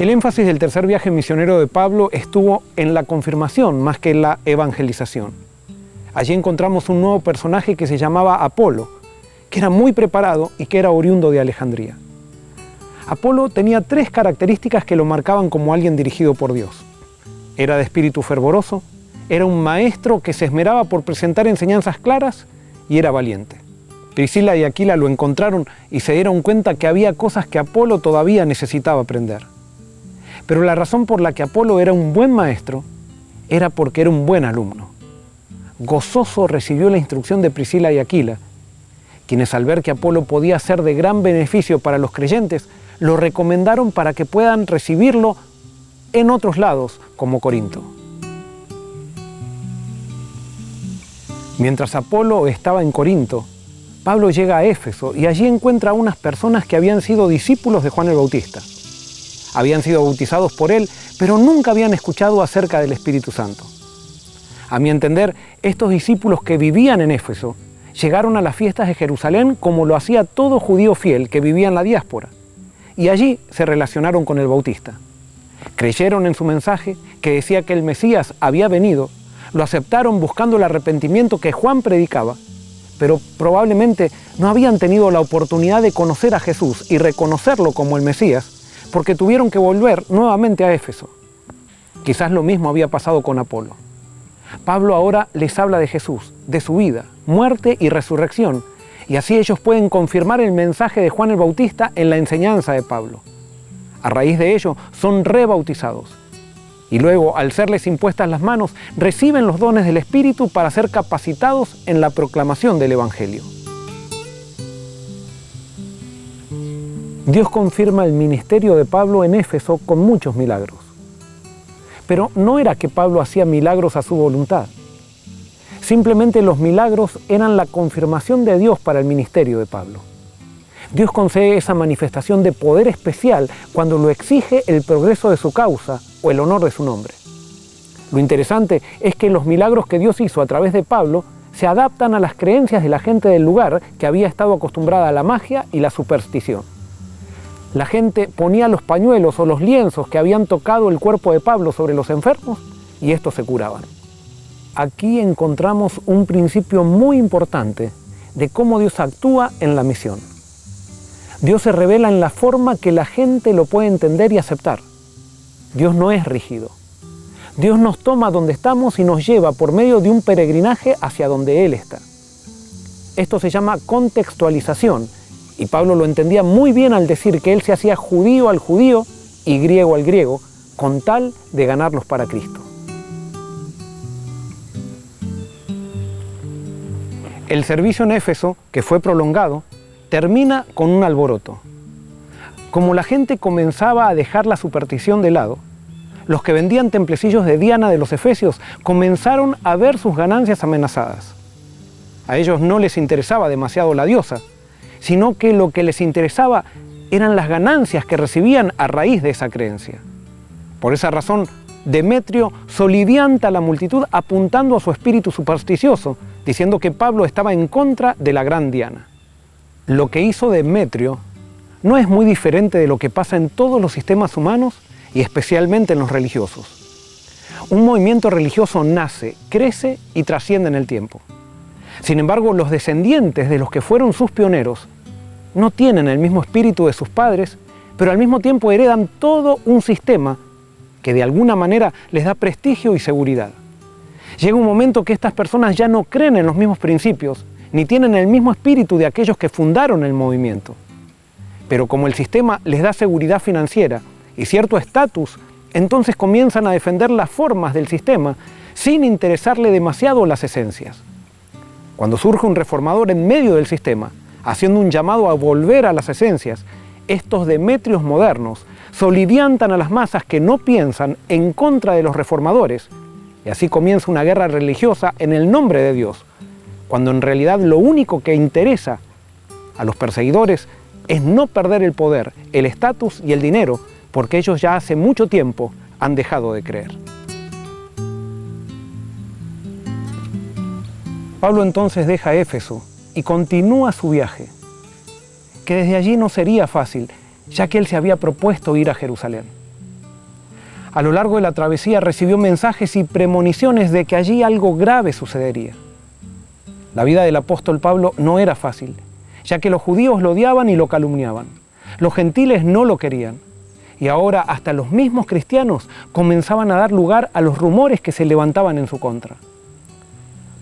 El énfasis del tercer viaje misionero de Pablo estuvo en la confirmación más que en la evangelización. Allí encontramos un nuevo personaje que se llamaba Apolo, que era muy preparado y que era oriundo de Alejandría. Apolo tenía 3 características que lo marcaban como alguien dirigido por Dios. Era de espíritu fervoroso, era un maestro que se esmeraba por presentar enseñanzas claras y era valiente. Priscila y Aquila lo encontraron y se dieron cuenta que había cosas que Apolo todavía necesitaba aprender. Pero la razón por la que Apolo era un buen maestro era porque era un buen alumno. Gozoso recibió la instrucción de Priscila y Aquila, quienes al ver que Apolo podía ser de gran beneficio para los creyentes, lo recomendaron para que puedan recibirlo en otros lados, como Corinto. Mientras Apolo estaba en Corinto, Pablo llega a Éfeso y allí encuentra a unas personas que habían sido discípulos de Juan el Bautista. Habían sido bautizados por él, pero nunca habían escuchado acerca del Espíritu Santo. A mi entender, estos discípulos que vivían en Éfeso llegaron a las fiestas de Jerusalén como lo hacía todo judío fiel que vivía en la diáspora, y allí se relacionaron con el Bautista. Creyeron en su mensaje, que decía que el Mesías había venido, lo aceptaron buscando el arrepentimiento que Juan predicaba, pero probablemente no habían tenido la oportunidad de conocer a Jesús y reconocerlo como el Mesías, porque tuvieron que volver nuevamente a Éfeso. Quizás lo mismo había pasado con Apolo. Pablo ahora les habla de Jesús, de su vida, muerte y resurrección, y así ellos pueden confirmar el mensaje de Juan el Bautista en la enseñanza de Pablo. A raíz de ello, son rebautizados. Y luego, al serles impuestas las manos, reciben los dones del Espíritu para ser capacitados en la proclamación del Evangelio. Dios confirma el ministerio de Pablo en Éfeso con muchos milagros. Pero no era que Pablo hacía milagros a su voluntad. Simplemente los milagros eran la confirmación de Dios para el ministerio de Pablo. Dios concede esa manifestación de poder especial cuando lo exige el progreso de su causa o el honor de su nombre. Lo interesante es que los milagros que Dios hizo a través de Pablo se adaptan a las creencias de la gente del lugar que había estado acostumbrada a la magia y la superstición. La gente ponía los pañuelos o los lienzos que habían tocado el cuerpo de Pablo sobre los enfermos y estos se curaban. Aquí encontramos un principio muy importante de cómo Dios actúa en la misión. Dios se revela en la forma que la gente lo puede entender y aceptar. Dios no es rígido. Dios nos toma donde estamos y nos lleva por medio de un peregrinaje hacia donde Él está. Esto se llama contextualización. Y Pablo lo entendía muy bien al decir que él se hacía judío al judío y griego al griego, con tal de ganarlos para Cristo. El servicio en Éfeso, que fue prolongado, termina con un alboroto. Como la gente comenzaba a dejar la superstición de lado, los que vendían templecillos de Diana de los Efesios comenzaron a ver sus ganancias amenazadas. A ellos no les interesaba demasiado la diosa, sino que lo que les interesaba eran las ganancias que recibían a raíz de esa creencia. Por esa razón, Demetrio solivianta a la multitud apuntando a su espíritu supersticioso, diciendo que Pablo estaba en contra de la gran Diana. Lo que hizo Demetrio no es muy diferente de lo que pasa en todos los sistemas humanos y especialmente en los religiosos. Un movimiento religioso nace, crece y trasciende en el tiempo. Sin embargo, los descendientes de los que fueron sus pioneros no tienen el mismo espíritu de sus padres, pero al mismo tiempo heredan todo un sistema que de alguna manera les da prestigio y seguridad. Llega un momento que estas personas ya no creen en los mismos principios, ni tienen el mismo espíritu de aquellos que fundaron el movimiento. Pero como el sistema les da seguridad financiera y cierto estatus, entonces comienzan a defender las formas del sistema sin interesarle demasiado las esencias. Cuando surge un reformador en medio del sistema, haciendo un llamado a volver a las esencias, estos demetrios modernos soliviantan a las masas que no piensan en contra de los reformadores, y así comienza una guerra religiosa en el nombre de Dios, cuando en realidad lo único que interesa a los perseguidores es no perder el poder, el estatus y el dinero, porque ellos ya hace mucho tiempo han dejado de creer. Pablo entonces deja Éfeso y continúa su viaje, que desde allí no sería fácil, ya que él se había propuesto ir a Jerusalén. A lo largo de la travesía recibió mensajes y premoniciones de que allí algo grave sucedería. La vida del apóstol Pablo no era fácil, ya que los judíos lo odiaban y lo calumniaban. Los gentiles no lo querían. Y ahora hasta los mismos cristianos comenzaban a dar lugar a los rumores que se levantaban en su contra.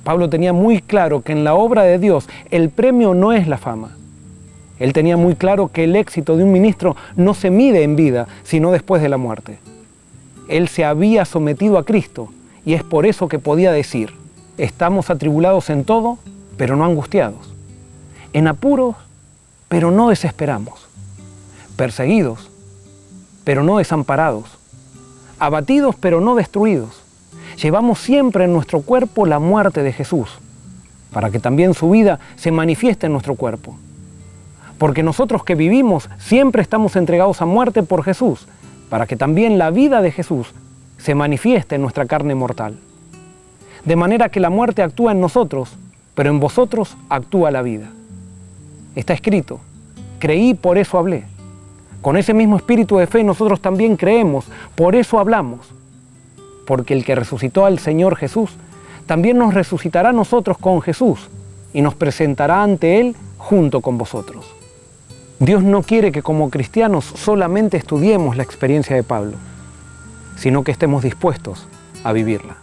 Pablo tenía muy claro que en la obra de Dios el premio no es la fama. Él tenía muy claro que el éxito de un ministro no se mide en vida, sino después de la muerte. Él se había sometido a Cristo y es por eso que podía decir: estamos atribulados en todo, pero no angustiados; en apuros, pero no desesperamos; perseguidos, pero no desamparados; abatidos, pero no destruidos. Llevamos siempre en nuestro cuerpo la muerte de Jesús, para que también su vida se manifieste en nuestro cuerpo. Porque nosotros que vivimos siempre estamos entregados a muerte por Jesús, para que también la vida de Jesús se manifieste en nuestra carne mortal. De manera que la muerte actúa en nosotros, pero en vosotros actúa la vida. Está escrito: creí, por eso hablé. Con ese mismo espíritu de fe nosotros también creemos, por eso hablamos. Porque el que resucitó al Señor Jesús, también nos resucitará a nosotros con Jesús y nos presentará ante Él junto con vosotros. Dios no quiere que como cristianos solamente estudiemos la experiencia de Pablo, sino que estemos dispuestos a vivirla.